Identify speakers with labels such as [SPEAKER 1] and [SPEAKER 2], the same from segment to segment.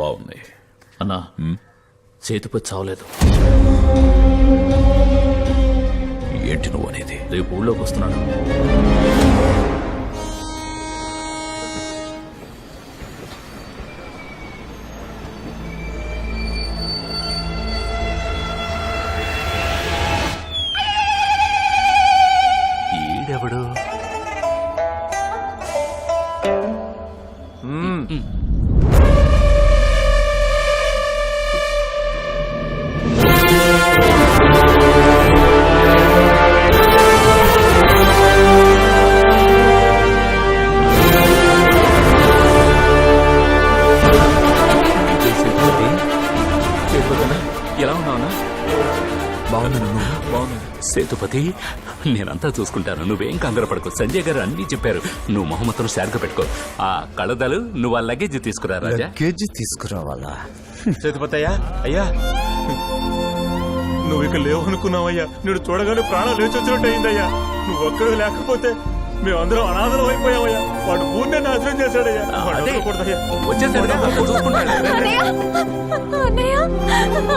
[SPEAKER 1] బాగుంది
[SPEAKER 2] అన్నా చేతిపై చావలేదు.
[SPEAKER 1] ఏంటి నువ్వు అనేది?
[SPEAKER 2] రేపు ఊళ్ళోకి వస్తున్నాడు.
[SPEAKER 1] ఈడెవడు?
[SPEAKER 2] ఎలా ఉన్నావునా?
[SPEAKER 1] బాగున్నాను.
[SPEAKER 2] బాగున్నా సేతుపతి, నేనంతా చూసుకుంటాను, నువ్వేం కంగారు పడుకో. సంజయ్ గారు అన్నీ చెప్పారు. నువ్వు మొహమ్మత్ను షార్గా పెట్టుకో. ఆ కళదాలు నువ్వు ఆ లగేజ్ తీసుకురా రాజా.
[SPEAKER 1] కేజీ తీసుకురావాలా?
[SPEAKER 3] సేతుపతి అయ్యా నువ్వు ఇక లేవు అనుకున్నావయ్యా. నేను చూడగానే ప్రాణాలు లేచి వచ్చినట్టు అయిందయ్యా. నువ్వు ఒక్కడు లేకపోతే మేమందరం అనాథలం అయిపోయావయ్యా. వాడు ఊరినే నాశనం చేశాడయ్యా.
[SPEAKER 2] అదే వచ్చేసాడు కదా, చూసుకుంటాడు.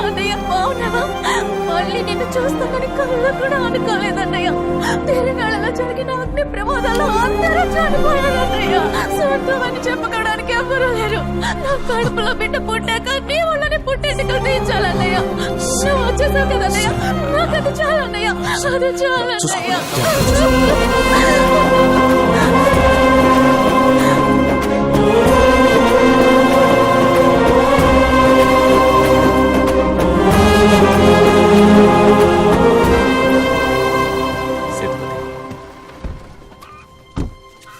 [SPEAKER 4] అన్నయ్య బాగున్నావా? మళ్ళీ నిన్ను చూస్తానని కళ్ళు కూడా అనుకోలేదన్నయ్య. తెలంగాణలో జరిగిన అగ్ని ప్రమాదాల్లో అందరూ చనిపోయారన్నయ్య. సొంతమని చెప్పుకోవడానికి ఎవరూ లేరు. నా కడుపులో బిడ్డ పుట్టాక నీ వాళ్ళని పుట్టేందుకు తీర్చాలన్నయ్య. నువ్వు వచ్చేసావు కదన్నయ్య, నాకు అది చాలన్నయ్య, అది చాలన్నయ్య.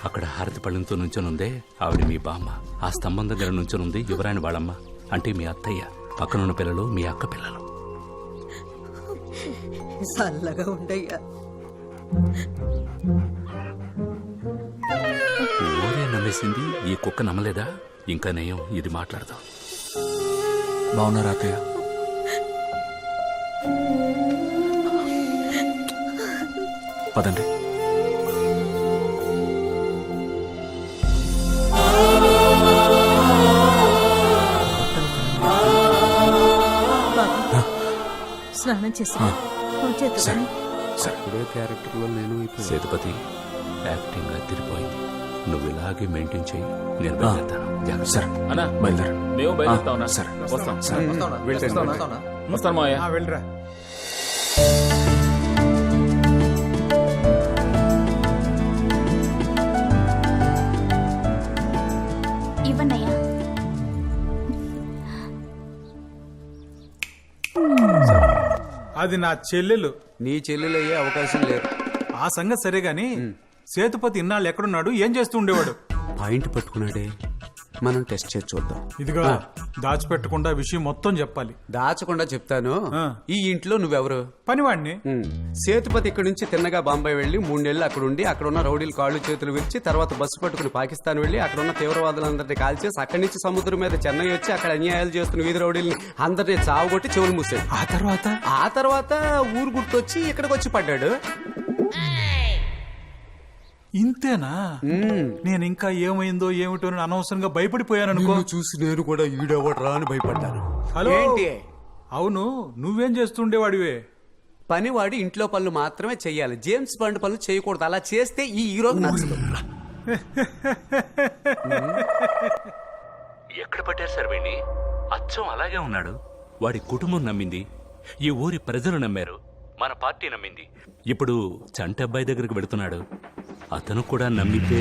[SPEAKER 2] అక్కడ హారతి పళ్ళంతో నుంచొనుందే ఆవిడ మీ బామ్మ. ఆ స్తంభం దగ్గర నుంచొనుంది యువరాణి వాళ్ళమ్మ, అంటే మీ అత్తయ్య. పక్కనున్న పిల్లలు మీ అక్క పిల్లలు.
[SPEAKER 5] చల్లగా ఉండయ్యా.
[SPEAKER 2] ఊరే నమ్మేసింది, ఈ కుక్క నమ్మలేదా? ఇంకా నయం, ఇది మాట్లాడదాం.
[SPEAKER 1] బాగున్నారా అత్తయ్య? పదండి.
[SPEAKER 4] స్నానం చేసి
[SPEAKER 2] సేతుపతి, యాక్టింగ్ తిరిగిపోయింది. నువ్వు ఇలాగే మెయింటైన్ చేయి, నేను బయలుదేరుతాను.
[SPEAKER 1] సరే
[SPEAKER 2] అన్నా
[SPEAKER 1] బయలుదేరు.
[SPEAKER 2] మేము బయలుదేరుతాం.
[SPEAKER 1] సరే
[SPEAKER 2] వస్తాను మావయ్య.
[SPEAKER 3] వెళ్ళరా.
[SPEAKER 4] ఇవ్వన్నయ్యా.
[SPEAKER 3] అది నా చెల్లెలు.
[SPEAKER 6] నీ చెల్లెలయ్యే అవకాశం లేదు.
[SPEAKER 3] ఆ సంగతి సరే గాని సేతుపతి ఇన్నాళ్ళు ఎక్కడున్నాడు, ఏం చేస్తూ ఉండేవాడు?
[SPEAKER 6] పాయింట్ పట్టుకున్నాడే, మనం టెస్ట్ చేసి చూద్దాం.
[SPEAKER 3] ఇదిగా దాచిపెట్టకుండా విషయం మొత్తం చెప్పాలి.
[SPEAKER 6] దాచకుండా చెప్తాను.
[SPEAKER 3] ఆ.
[SPEAKER 6] ఈ ఇంట్లో నువ్వెవరు?
[SPEAKER 3] పనివాడిని.
[SPEAKER 6] సేతుపతి ఇక్కడి నుంచి తిన్నగా బాంబాయి వెళ్లి 3 నెలలు అక్కడ ఉండి అక్కడున్న రౌడీలు కాళ్ళు చేతులు విరిచి తర్వాత బస్సు పట్టుకుని పాకిస్తాన్ వెళ్లి అక్కడున్న తీవ్రవాదులందరినీ కాల్చేసి అక్కడి నుంచి సముద్రం మీద చెన్నై వచ్చి అక్కడ అన్యాయాలు చేస్తున్న వీధి రౌడీల్ని అందరినీ చావుగొట్టి చెవులు మూసాడు. ఆ తర్వాత ఊరు గుర్తొచ్చి ఇక్కడికి వచ్చి పడ్డాడు.
[SPEAKER 3] ఇంతేనా? నేను ఇంకా ఏమైందో ఏమిటో అని అనవసరంగా భయపడిపోయాను అనుకో.
[SPEAKER 6] చూసి నేను కూడా ఈడెవడరా అని భయపడ్డాను.
[SPEAKER 3] హలో,
[SPEAKER 6] ఏంటి?
[SPEAKER 3] అవును, నువ్వేం చేస్తుండేవాడివే?
[SPEAKER 6] పనివాడు ఇంట్లో పనులు మాత్రమే చెయ్యాలి, జేమ్స్ బాండ్ పనులు చేయకూడదు. అలా చేస్తే ఈ హీరోకి నచ్చదు.
[SPEAKER 2] ఎక్కడ పట్టారు సార్ వీణ్ణి? అచ్చం అలాగే ఉన్నాడు. వాడి కుటుంబం నమ్మింది, ఈ ఊరి ప్రజలు నమ్మారు, మన పార్టీ నమ్మింది. ఇప్పుడు చంటి అబ్బాయి దగ్గరకు వెళుతున్నాడు. అతను కూడా నమ్మితే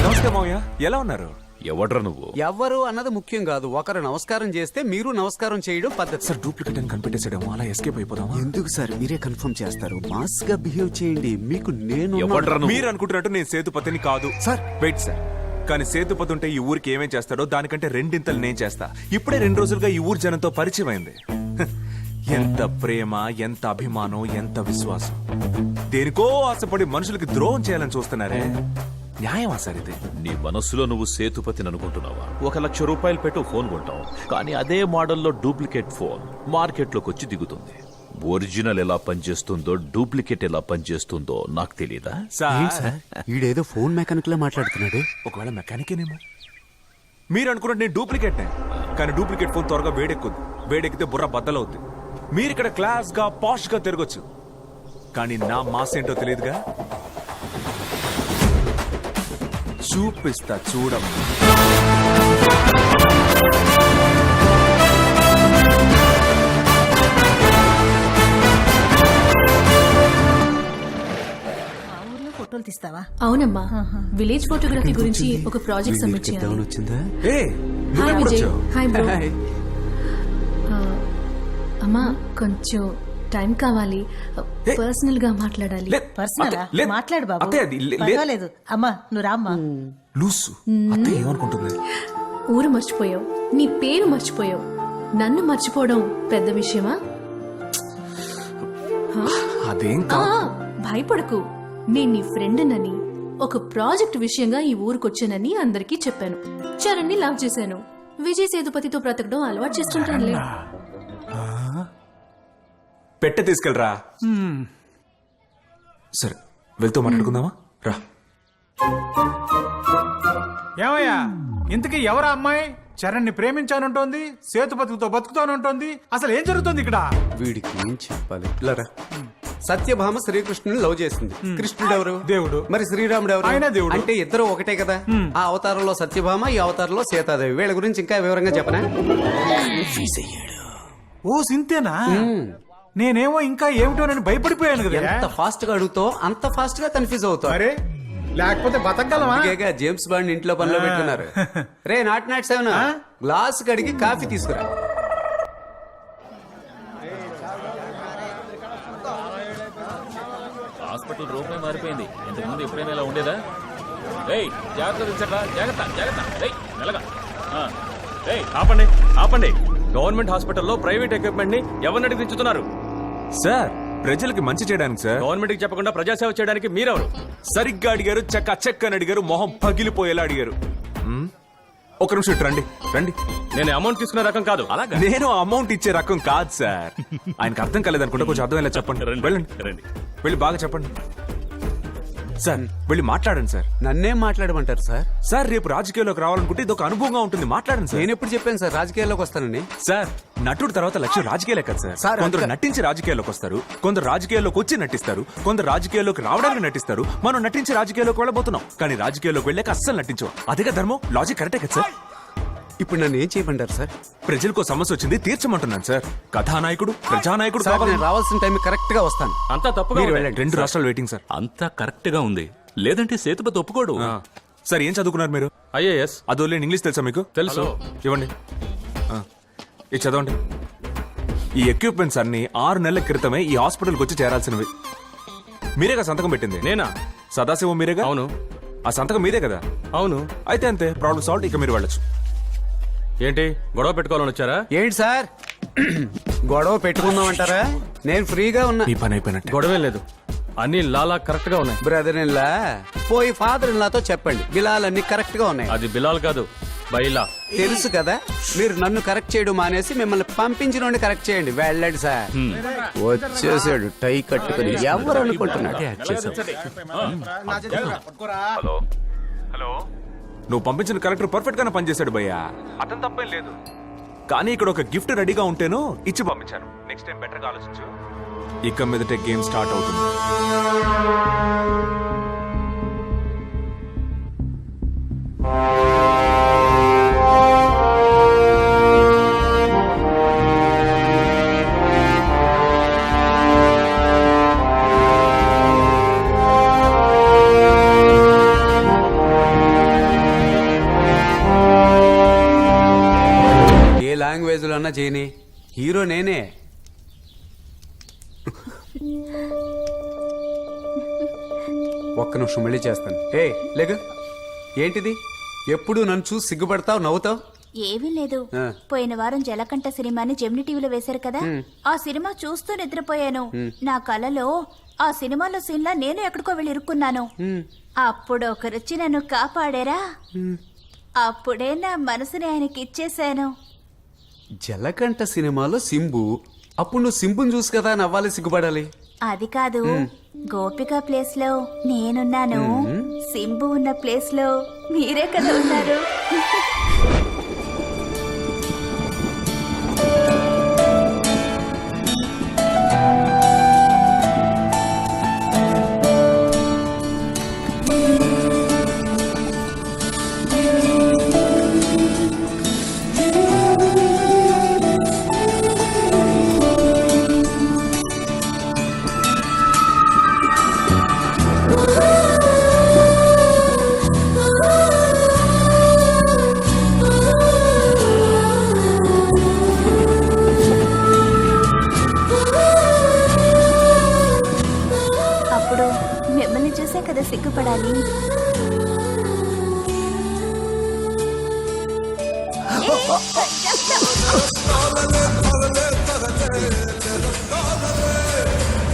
[SPEAKER 7] నమస్తే మావయ్య, ఎలా ఉన్నారు?
[SPEAKER 1] ఎవడ్రా నువ్వు?
[SPEAKER 6] ఎవరు అన్నది ముఖ్యం కాదు, ఒకరు నమస్కారం చేస్తే మీరు నమస్కారం చేయడం పద్ధతి.
[SPEAKER 7] సార్ డూప్లికేట్ అని కనిపెట్టేసాడేమో, అలా ఎస్కేప్ అయిపోదామా?
[SPEAKER 6] ఎందుకు సార్ మీరే కన్ఫర్మ్ చేస్తారు? మాస్ గా బిహేవ్ చేయండి. మీకు నేను
[SPEAKER 1] ఎవడ్రా నువ్వు?
[SPEAKER 7] మీరు అనుకుంటున్నట్టు నేను సేతుపతిని కాదు సార్. వెయిట్ సార్, కానీ సేతుపతి ఉంటే ఈ ఊరికి ఏమేం చేస్తాడో దానికంటే రెండింతలు నేను చేస్తా. ఇప్పుడే 2 రోజులుగా ఈ ఊరు జనంతో పరిచయం అయింది. ఎంత ప్రేమ, ఎంత అభిమానం, ఎంత విశ్వాసం. దేనికో ఆశపడి మనుషులకి ద్రోహం చేయాలని చూస్తున్నారే. న్యాయమా సార్ ఇది?
[SPEAKER 1] నీ మనస్సులో నువ్వు సేతుపతిని అనుకుంటున్నావా? 1,00,000 రూపాయలు పెట్టు ఫోన్ కొంటావు, కానీ అదే మోడల్లో డూప్లికేట్ ఫోన్ మార్కెట్లోకి వచ్చి దిగుతుంది. ఒరిజినల్ ఎలా పనిచేస్తుందో డూప్లికేట్ ఎలా పనిచేస్తుందో నాకు తెలియదా?
[SPEAKER 7] సార్
[SPEAKER 6] ఈడేదో ఫోన్ మెకానిక్ లా మాట్లాడుతున్నాడు.
[SPEAKER 7] ఒకవేళ మెకానికేనేమో. మీరు అనుకున్నట్టు నేను డూప్లికేట్నే, కానీ డూప్లికేట్ ఫోన్ త్వరగా వేడెక్కుద్ది. వేడెక్కితే బుర్ర బద్దలవుద్ది. మీరు ఇక్కడ క్లాస్ గా పాష్ గా తిరగొచ్చు, కానీ నా మాస్ ఏంటో తెలియదుగా. చూపిస్తా చూడమ్మా.
[SPEAKER 5] ఫోటోలు తీస్తావా?
[SPEAKER 4] అవునమ్మా, విలేజ్ ఫోటోగ్రఫీ గురించి ఒక ప్రాజెక్ట్ సబ్మిట్ చేయాలి.
[SPEAKER 6] వచ్చిందా?
[SPEAKER 7] ఏ
[SPEAKER 4] హాయ్
[SPEAKER 7] నువ్వెప్పుడు
[SPEAKER 4] విజయ్.
[SPEAKER 7] వచ్చావు?
[SPEAKER 4] Hi bro.
[SPEAKER 6] హాయ్.
[SPEAKER 4] అమ్మా కొంచెం టైం కావాలి, పర్సనల్ గా మాట్లాడాలి.
[SPEAKER 7] లే,
[SPEAKER 5] పర్సనల్
[SPEAKER 7] అత్తే, లే,
[SPEAKER 5] మాట్లాడు బాబు.
[SPEAKER 7] అత్తే, అది లే- లే-
[SPEAKER 5] పర్వాలేదు అమ్మా, నువ్వు రామ్మా.
[SPEAKER 7] లూసు అత్త ఏమనుకుంటుంది?
[SPEAKER 4] ఊరు మర్చిపోయావు, నీ పేరు మర్చిపోయావు, నన్ను మర్చిపోవడం పెద్ద విషయమా?
[SPEAKER 7] అదేం
[SPEAKER 4] ఆ,
[SPEAKER 7] కాదు.
[SPEAKER 4] భయపడకు, నేను నీ ఫ్రెండ్ నని ఒక ప్రాజెక్ట్ విషయంగా ఈ ఊరికొచ్చానని అందరికీ చెప్పాను. చరణ్ ని లవ్ చేశాను. విజయ్ సేతుపతితో బ్రతకడం అలవాటు చేసుకుంటానులే.
[SPEAKER 7] పెట్టె తీసుకెళ్ళరా. సరే వెళ్తూ మాట్లాడుకుందామా? రా.
[SPEAKER 3] ఏమయ్యా, ఇంతకీ ఎవరా అమ్మాయి? చరణ్ ని ప్రేమించానంటోంది, సేతుపతితో బతుకుతానంటోంది. అసలు ఏం జరుగుతుంది ఇక్కడ?
[SPEAKER 6] వీడికి ఏం చెప్పాలి? ఇలారా. సత్యభామ శ్రీకృష్ణుని లవ్ చేసింది. కృష్ణుడు ఎవరు?
[SPEAKER 3] దేవుడు.
[SPEAKER 6] మరి శ్రీరాముడు ఎవరు?
[SPEAKER 3] ఆయన దేవుడు.
[SPEAKER 6] అంటే ఇద్దరు ఒకటే కదా. ఆ అవతారంలో సత్యభామ, ఈ అవతారంలో సీతాదేవి. వీళ్ళ గురించి ఇంకా వివరంగా చెప్పనా?
[SPEAKER 3] ఓ సింతేనా? నేనేమో ఇంకా ఏమిటోనని భయపడిపోయాను కదా.
[SPEAKER 6] ఎంత ఫాస్ట్ గా అడుగుతావు అంత ఫాస్ట్ గా కన్ఫ్యూజ్ అవుతావు.
[SPEAKER 3] అరే లేకపోతే బతకగలమా?
[SPEAKER 6] అందుకేగా జేమ్స్ బాండ్ ఇంట్లో పనిలో పెట్టుకున్నారు. రే నాట్ 7 గ్లాస్ కడిగి కాఫీ తీసుకురా.
[SPEAKER 8] హాస్పిటల్ రూపే మారిపోయింది. ఇంతకుముందు ఎప్పుడైనా ఇలా ఉండేదా? రేయ్ జాగ్రత్త తెచ్చట్రా, జాగ్రత్త జాగ్రత్త. రేయ్ మెల్లగా. రేయ్
[SPEAKER 1] ఆపండి ఆపండి. గవర్నమెంట్ హాస్పిటల్లో ప్రైవేట్ ఎక్విప్మెంట్ ని ఎవరిని దించుతున్నారు?
[SPEAKER 7] సార్ ప్రజలకి మంచి చేయడానికి సార్.
[SPEAKER 1] గవర్నమెంట్ కి చెప్పకుండా ప్రజాసేవ చేయడానికి మీరెవరు?
[SPEAKER 7] సరిగ్గా అడిగారు, చెక్క అని అడిగారు, మొహం పగిలిపోయేలా అడిగారు. ఒక నిమిషం ఇటు రండి రండి.
[SPEAKER 1] నేను అమౌంట్ తీసుకునే రకం కాదు. అలాగా?
[SPEAKER 7] నేను అమౌంట్ ఇచ్చే రకం కాదు సార్. ఆయనకు అర్థం కాలేదనుకుంటే కొంచెం అర్థం ఎలా చెప్పండి. వెళ్ళండి
[SPEAKER 1] రండి.
[SPEAKER 7] వెళ్ళి బాగా చెప్పండి సార్. వెళ్ళి మాట్లాడండి సార్.
[SPEAKER 6] నన్నేం మాట్లాడమంటారు సార్?
[SPEAKER 7] సార్ రేపు రాజకీయాల్లోకి రావాలనుకుంటే ఇది ఒక అనుభవంగా ఉంటుంది. మాట్లాడండి సార్.
[SPEAKER 6] నేను ఎప్పుడు చెప్పాను సార్ రాజకీయాల్లోకి వస్తానని?
[SPEAKER 7] సార్ నటుడు తర్వాత లక్ష్యం రాజకీయాలే కదా సార్.
[SPEAKER 6] సార్,
[SPEAKER 7] కొందరు
[SPEAKER 6] అంతే.
[SPEAKER 7] నటించి రాజకీయాల్లోకి వస్తారు, కొందరు రాజకీయాల్లోకి వచ్చి నటిస్తారు, కొందరు రాజకీయాల్లోకి రావడానికి నటిస్తారు. మనం నటించి రాజకీయాల్లోకి వెళ్ళబోతున్నాం, కానీ రాజకీయాల్లోకి వెళ్ళాక అస్సలు నటించం. అదేగా ధర్మం, లాజిక్ కరెక్టే కదా సార్.
[SPEAKER 6] ఇప్పుడు నన్ను ఏం చేయమంటారు సార్?
[SPEAKER 7] ప్రజలకు సమస్య వచ్చింది తీర్చమంటున్నాను సార్. కథానాయకుడు ప్రజానాయకుడు
[SPEAKER 6] సార్,
[SPEAKER 7] కావాలి.
[SPEAKER 6] నేను రావాల్సిన టైం కరెక్ట్ గా వస్తాను.
[SPEAKER 1] అంతా తప్పుగా
[SPEAKER 6] మీరు
[SPEAKER 1] ఉంది.
[SPEAKER 6] వెళ్ళండి.
[SPEAKER 7] 2 రాష్ట్రాలు వెయిటింగ్ సార్.
[SPEAKER 2] అంతా కరెక్ట్ గా ఉంది, లేదంటే సేతుపతి ఒప్పుకోడు.
[SPEAKER 7] సార్ ఏం చదువుకున్నారు మీరు?
[SPEAKER 1] ఐఏఎస్.
[SPEAKER 7] అదోలే ఇంగ్లీష్ తెలుసా మీకు?
[SPEAKER 1] తెలుసు.
[SPEAKER 7] ఇవ్వండి. ఇది చదవండి. ఈ ఎక్విప్మెంట్స్ అన్ని 6 నెలల క్రితమే ఈ హాస్పిటల్కి వచ్చి చేరాల్సినవి. మీరేగా సంతకం పెట్టింది?
[SPEAKER 1] నేనా?
[SPEAKER 7] సదాశివం మీరేగా?
[SPEAKER 1] అవును.
[SPEAKER 7] ఆ సంతకం మీదే కదా?
[SPEAKER 1] అవును.
[SPEAKER 7] అయితే అంతే, ప్రాబ్లం సాల్వ్. ఇక మీరు వెళ్ళొచ్చు.
[SPEAKER 1] ఏంటి గొడవ పెట్టుకోవాలని వచ్చారా?
[SPEAKER 6] ఏంటి సార్ గొడవ పెట్టుకుందామంటారా? నేను ఫ్రీగా ఉన్నా.
[SPEAKER 7] మీ పని అయిపోయినట్టు.
[SPEAKER 1] గొడవే లేదు, అన్ని లాలా కరెక్ట్ గా ఉన్నాయి.
[SPEAKER 6] బ్రదర్ ఇన్ లా పోయి ఫాదర్ ఇన్ లాతో చెప్పండి, బిలాలన్నీ కరెక్ట్ గా ఉన్నాయి.
[SPEAKER 1] అది బిలాల్ కాదు, బైలా.
[SPEAKER 6] తెలుసు కదా, మీరు నన్ను కరెక్ట్ చేయడం మానేసి మిమ్మల్ని పంపించిన కరెక్ట్ చేయండి. వెళ్ళండి సార్. వచ్చేసాడు టై కట్టుకుని. ఎవరు అనుకుంటున్నాడు?
[SPEAKER 7] Hello hello. నువ్వు పంపించిన కరెక్టర్ పర్ఫెక్ట్ గానే పనిచేశాడు భయ్యా, అతను తప్పేం లేదు. కానీ ఇక్కడ ఒక గిఫ్ట్ రెడీగా ఉంటేను ఇచ్చి పంపించాను. నెక్స్ట్ టైం బెటర్ గా ఆలోచించు. ఇక మీదటే గేమ్ స్టార్ట్ అవుతుంది.
[SPEAKER 6] ఏ లాంగ్వేజ్ లో అన్నా చేయని, హీరో నేనే. ఒక్క నిమిషం మళ్ళీ చేస్తాను. ఏ లేగు. ఏంటిది? ఎప్పుడు నన్ను చూసి సిగ్గుపడతావు, నవ్వుతావు?
[SPEAKER 9] ఏమీ లేదు
[SPEAKER 6] ఆ.
[SPEAKER 9] పోయిన వారం జలకంఠ సినిమాని జెమిని టీవీలో వేశారు కదా ఆ సినిమా చూస్తూ నిద్రపోయాను నా కలలో ఆ సినిమాలో సీన్లా నేను ఎక్కడికో వెళ్ళి ఇరుక్కున్నాను అప్పుడు ఒకరొచ్చి నన్ను కాపాడారా అప్పుడే నా మనసుని ఆయనకి ఇచ్చేశాను.
[SPEAKER 6] జలకంఠ సినిమాలో సింబు. అప్పుడు నువ్వు సింబుని చూసి కదా నవ్వాలి, సిగ్గుపడాలి.
[SPEAKER 9] అది కాదు గోపిక ప్లేస్ లో నేనున్నాను, సింబు ఉన్న ప్లేస్ లో మీరే కదా ఉన్నారు. అప్పుడు మిమ్మల్ని చూసే కదా సిగ్గుపడాలి. ఏ,